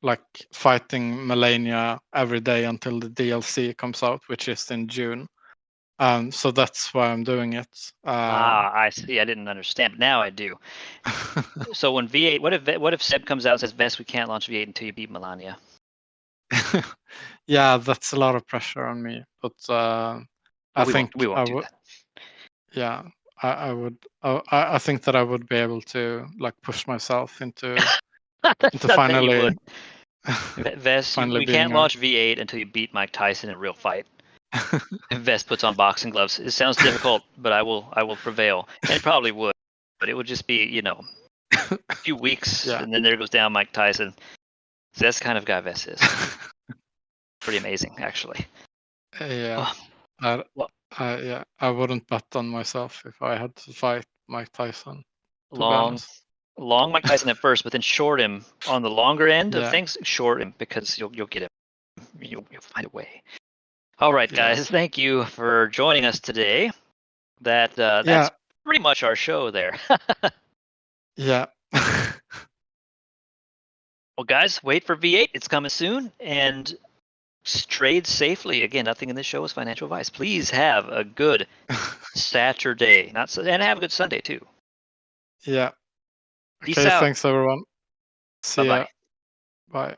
Speaker 2: like fighting Melania every day until the DLC comes out, which is in June. So that's why I'm doing it.
Speaker 1: I see. I didn't understand, but now I do. So when V8, what if Seb comes out and says, "Vess, we can't launch V8 until you beat Melania"?
Speaker 2: Yeah, that's a lot of pressure on me, but I think
Speaker 1: we won't do that.
Speaker 2: Yeah, I would. I think that I would be able to like push myself into finally.
Speaker 1: Vess, we can't launch V8 until you beat Mike Tyson in a real fight. And Vess puts on boxing gloves. It sounds difficult, but I will prevail. And it probably would, but it would just be a few weeks, and then there goes down Mike Tyson. So that's the kind of guy Vess is. Pretty amazing, actually.
Speaker 2: Yeah. I wouldn't bet on myself if I had to fight Mike Tyson.
Speaker 1: Long, long Mike Tyson at first, but then short him on the longer end of things. Short him because you'll get him. You'll find a way. All right, guys. Thank you for joining us today. That's pretty much our show there.
Speaker 2: Yeah.
Speaker 1: Well, guys, wait for V8. It's coming soon, and trade safely. Again, nothing in this show is financial advice. Please have a good Saturday, and have a good Sunday too.
Speaker 2: Yeah.
Speaker 1: Peace
Speaker 2: Okay.
Speaker 1: out.
Speaker 2: Thanks, everyone. See ya.
Speaker 1: Bye-bye.
Speaker 2: Bye.